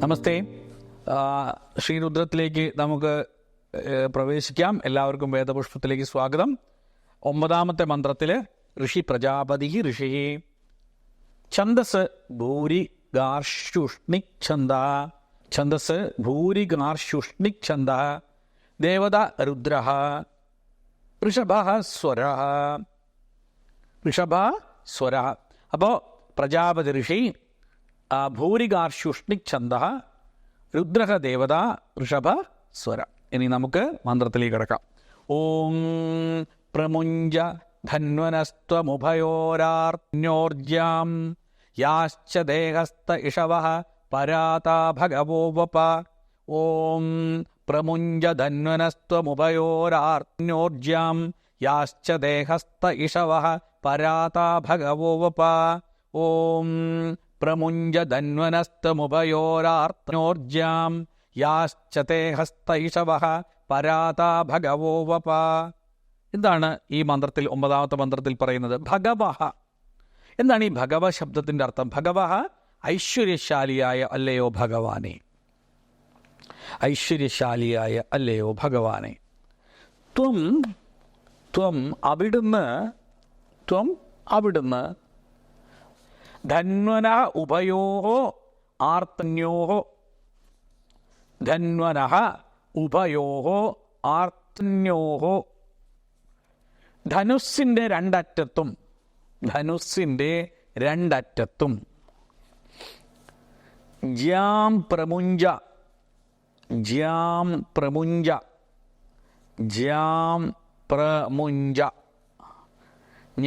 നമസ്തേ. ശ്രീരുദ്രത്തിലേക്ക് നമുക്ക് പ്രവേശിക്കാം. എല്ലാവർക്കും വേദപുഷ്പത്തിലേക്ക് സ്വാഗതം. 9ാമത്തെ മന്ത്രത്തിൽ ഋഷി പ്രജാപതി ഋഷി ഛന്ദസ് ഭൂരി ഗാർഷുഷ്ണിക് ഛന്ദ. ഛന്ദസ് ഭൂരി ഗാർഷുഷ്ണിക് ഛന്ദ. ദേവത രുദ്ര. ഋഷഭ സ്വര. ഋഷഭ സ്വര. അപ്പോൾ പ്രജാപതി ഋഷി, ഭൂരിഗാർഷുഷ്ണിക് ഛന്ദ, രുദ്രഹ ദേവത, ഋഷഭ സ്വര. ഇനി നമുക്ക് മന്ത്രത്തിലേക്ക് കിടക്കാം. ഓം പ്രമുഞ്ച ധന്വനസ്ത്വമുഭയോരാർണ്യോർജ്യാം യാശ്ച ദേഹസ്ഥ ഇഷവഃ പരാതാ ഭഗവോ വപ. ഓം പ്രമുഞ്ച ധന്വനസ്ത്വമുഭയോരാർണ്യോർജ്യാം യാശ്ച ദേഹസ്ഥ ഇഷവഃ പരാതാ ഭഗവോ വപ. ഓം പ്രമുഞ്ച ധന്വനസ്തമുഭയോരാർണ്യോർജ്യാം യാശ്ച ദേഹസ്ഥ ഇഷവഃ പരാതാ ഭഗവോ വപ. എന്താണ് ഈ മന്ത്രത്തിൽ 9ാമത്തെ മന്ത്രത്തിൽ പറയുന്നത്? ഭഗവഃ. എന്താണ് ഈ ഭഗവ ശബ്ദത്തിന്റെ അർത്ഥം? ഭഗവഃ ഐശ്വര്യശാലിയായ അല്ലയോ ഭഗവാനെ, ഐശ്വര്യശാലിയായ അല്ലയോ ഭഗവാനെ. ത്വം അവിടുന്ന് ധന്വന ഉഭയോഹോ ആർത്തന്യോഹോ. ധന്വനഃ ഉഭയോഹോ ആർത്തന്യോഹോ. ധനുസ്സിൻ്റെ രണ്ടറ്റത്തും ജ്യാം പ്രമുഞ്ച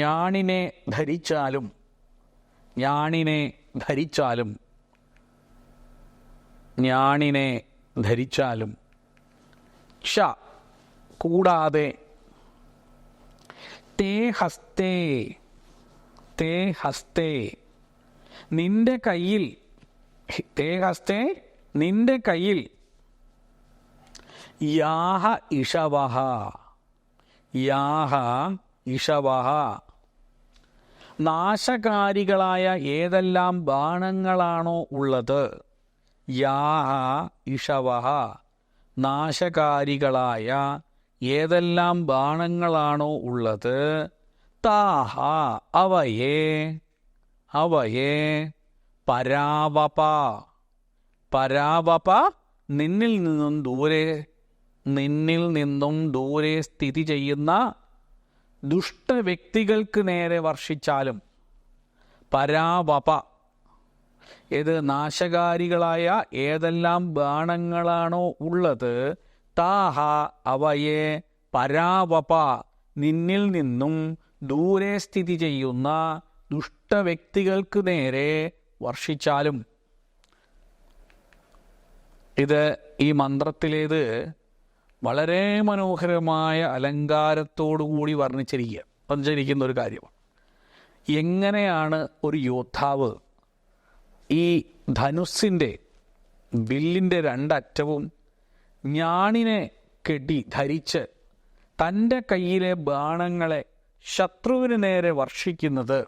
ഞാണിനെ ധരിച്ചാലും ക്ഷ കൂടാതെ തേ ഹസ്തേ നിന്റെ കയ്യിൽ യാഹ ഇഷവഃ നാശകാരികളായ ഏതെല്ലാം ബാണങ്ങളാണോ ഉള്ളത്, യാഹ ഇഷവഃ നാശകാരികളായ ഏതെല്ലാം ബാണങ്ങളാണോ ഉള്ളത്, താഹ അവയെ പരാവപ നിന്നിൽ നിന്നും ദൂരെ സ്ഥിതി ചെയ്യുന്ന ദുഷ്ടവ്യക്തികൾക്ക് നേരെ വർഷിച്ചാലും. പരാവപ ഇത് നാശകാരികളായ ഏതെല്ലാം ബാണങ്ങളാണോ ഉള്ളത്, താഹ അവയെ പരാവപ നിന്നിൽ നിന്നും ദൂരെ സ്ഥിതി ചെയ്യുന്ന ദുഷ്ടവ്യക്തികൾക്ക് നേരെ വർഷിച്ചാലും. ഇത് ഈ മന്ത്രത്തിലേത് വളരെ മനോഹരമായ അലങ്കാരത്തോടുകൂടി വർണ്ണിച്ചിരിക്കുന്ന ഒരു കാര്യമാണ്. എങ്ങനെയാണ് ഒരു യോദ്ധാവ് ഈ ധനുസ്സിൻ്റെ വില്ലിൻ്റെ രണ്ടറ്റവും ഞാണിനെ ധരിച്ച് തൻ്റെ കയ്യിലെ ബാണങ്ങളെ ശത്രുവിന് നേരെ വർഷിക്കുന്നത്?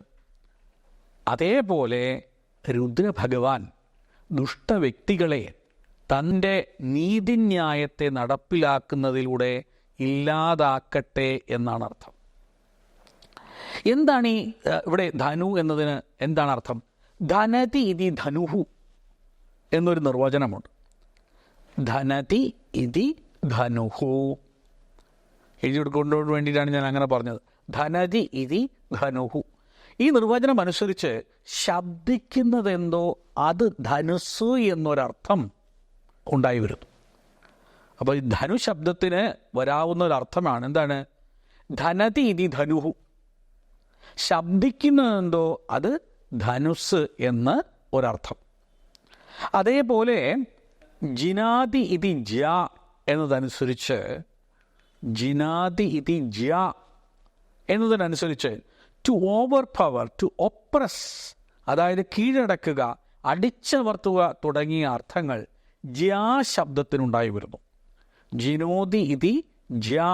അതേപോലെ രുദ്രഭഗവാൻ ദുഷ്ടവ്യക്തികളെ തൻ്റെ നീതിന്യായത്തെ നടപ്പിലാക്കുന്നതിലൂടെ ഇല്ലാതാക്കട്ടെ എന്നാണ് അർത്ഥം. എന്താണ് ഈ ഇവിടെ ധനു എന്നതിന് എന്താണ് അർത്ഥം? ധനതി ഇതി ധനുഹു എന്നൊരു നിർവചനമുണ്ട്. ധനതി ഇതി ധനുഹു എഴുതിയെടുക്കൊണ്ടു വേണ്ടിയിട്ടാണ് ഞാൻ അങ്ങനെ പറഞ്ഞത്. ധനതി ഇതി ധനുഹു. ഈ നിർവചനം അനുസരിച്ച് ശബ്ദിക്കുന്നതെന്തോ അത് ധനുസ് എന്നൊരർത്ഥം ഉണ്ടായി വരുന്നു. അപ്പോൾ ഈ ധനു ശബ്ദത്തിന് വരാവുന്ന ഒരർത്ഥമാണ് എന്താണ്? ധനതി ഇതി ധനുഹു. ശബ്ദിക്കുന്നതെന്തോ അത് ധനുസ് എന്ന് ഒരർത്ഥം. അതേപോലെ ജിനാതി ഇതി ജ്യ എന്നതനുസരിച്ച് to over power, to oppress, അതായത് കീഴടക്കുക, അടിച്ചമർത്തുക തുടങ്ങിയ അർത്ഥങ്ങൾ ജ്യാ ശബ്ദത്തിനുണ്ടായി വരുന്നു. ജിനോതി ഇതി ജ്യാ,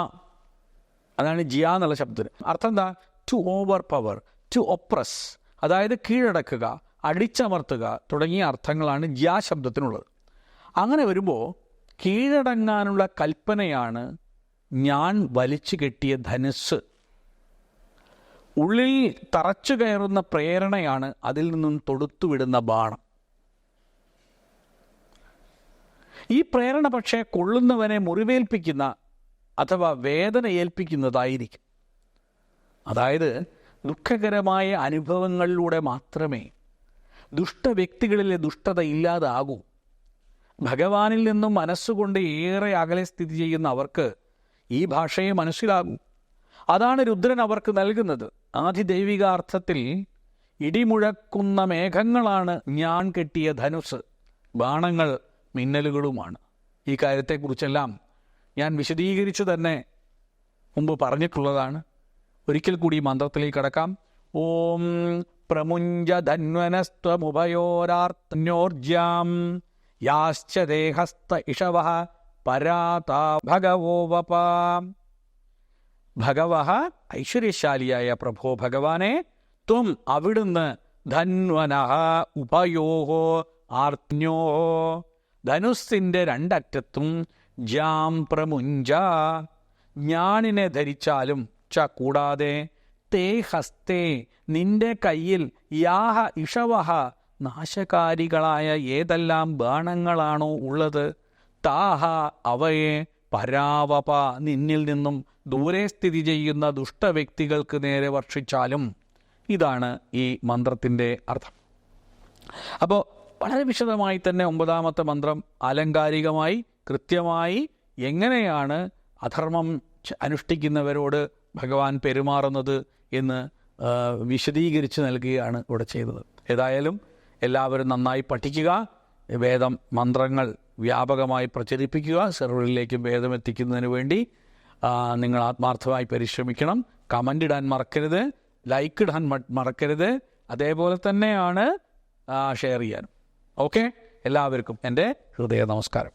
അതാണ് ജ്യാ എന്നുള്ള ശബ്ദത്തിന് അർത്ഥം. എന്താ? To over power, to oppress, അതായത് കീഴടക്കുക, അടിച്ചമർത്തുക തുടങ്ങിയ അർത്ഥങ്ങളാണ് ജ്യാ ശബ്ദത്തിനുള്ളത്. അങ്ങനെ വരുമ്പോൾ കീഴടങ്ങാനുള്ള കൽപ്പനയാണ് ഞാൻ വലിച്ചു കെട്ടിയ ധനുസ്സ്. ഉള്ളിൽ തറച്ചു കയറുന്ന പ്രേരണയാണ് അതിൽ നിന്നും തൊടുത്തുവിടുന്ന ബാണം. ഈ പ്രേരണ പക്ഷേ കൊള്ളുന്നവനെ മുറിവേൽപ്പിക്കുന്ന അഥവാ വേദന ഏൽപ്പിക്കുന്നതായിരിക്കും. അതായത് ദുഃഖകരമായ അനുഭവങ്ങളിലൂടെ മാത്രമേ ദുഷ്ടവ്യക്തികളിലെ ദുഷ്ടത ഇല്ലാതാകൂ. ഭഗവാനിൽ നിന്നും മനസ്സുകൊണ്ട് ഏറെ അകലെ സ്ഥിതി ചെയ്യുന്ന അവർക്ക് ഈ ഭാഷയെ മനസ്സിലാകൂ. അതാണ് രുദ്രൻ അവർക്ക് നൽകുന്നത്. ആധിദൈവിക അർത്ഥത്തിൽ ഇടിമുഴക്കുന്ന മേഘങ്ങളാണ് ഞാൻ കെട്ടിയ ധനുസ്, ബാണങ്ങൾ മിന്നലുകളുമാണ്. ഈ കാര്യത്തെക്കുറിച്ചെല്ലാം ഞാൻ വിശദീകരിച്ചു തന്നെ മുമ്പ് പറഞ്ഞിട്ടുള്ളതാണ്. ഒരിക്കൽ കൂടി മന്ത്രത്തിലേക്ക് കടക്കാം. ഓം പ്രമുഞ്ച ധന്വനസ്ത്വമുഭയോരാർത്തന്യോർജ്യാം യാശ്ച ദേഹസ്ഥ ഇഷവഃ പരാതാ ഭഗവോവപാ. ഭഗവഃ ഐശ്വര്യശാലിയായ പ്രഭോ ഭഗവാനെ, ത്വം അവിടുന്ന് ധന്വനഃ ഉഭയോഹോ ആർത്തന്യോഹോ ധനുസ്സിൻ്റെ രണ്ടറ്റത്തും ജാം പ്രമുഞ്ച ഞാനിനെ ധരിച്ചാലും ച കൂടാതെ തേ ഹസ്തേ നിന്റെ കയ്യിൽ യാഹ ഇഷവഹ നാശകാരികളായ ഏതെല്ലാം ബാണങ്ങളാണോ ഉള്ളത് താഹ അവയെ പരാവപ നിന്നിൽ നിന്നും ദൂരെ സ്ഥിതി ചെയ്യുന്ന ദുഷ്ടവ്യക്തികൾക്ക് നേരെ വർഷിച്ചാലും. ഇതാണ് ഈ മന്ത്രത്തിൻ്റെ അർത്ഥം. അപ്പോൾ വളരെ വിശദമായി തന്നെ 9ാമത്തെ മന്ത്രം ആലങ്കാരികമായി കൃത്യമായി എങ്ങനെയാണ് അധർമ്മം അനുഷ്ഠിക്കുന്നവരോട് ഭഗവാൻ പെരുമാറുന്നത് എന്ന് വിശദീകരിച്ച് നൽകുകയാണ് ഇവിടെ ചെയ്തത്. ഏതായാലും എല്ലാവരും നന്നായി പഠിക്കുക, വേദം മന്ത്രങ്ങൾ വ്യാപകമായി പ്രചരിപ്പിക്കുക. സെർവറിലേക്കും വേദം എത്തിക്കുന്നതിന് വേണ്ടി നിങ്ങൾ ആത്മാർത്ഥമായി പരിശ്രമിക്കണം. കമൻ്റ് ഇടാൻ മറക്കരുത്, ലൈക്ക് ഇടാൻ മറക്കരുത്. അതേപോലെ തന്നെയാണ് ഷെയർ ചെയ്യാനും. ഓക്കെ, എല്ലാവർക്കും എൻ്റെ ഹൃദയ നമസ്കാരം.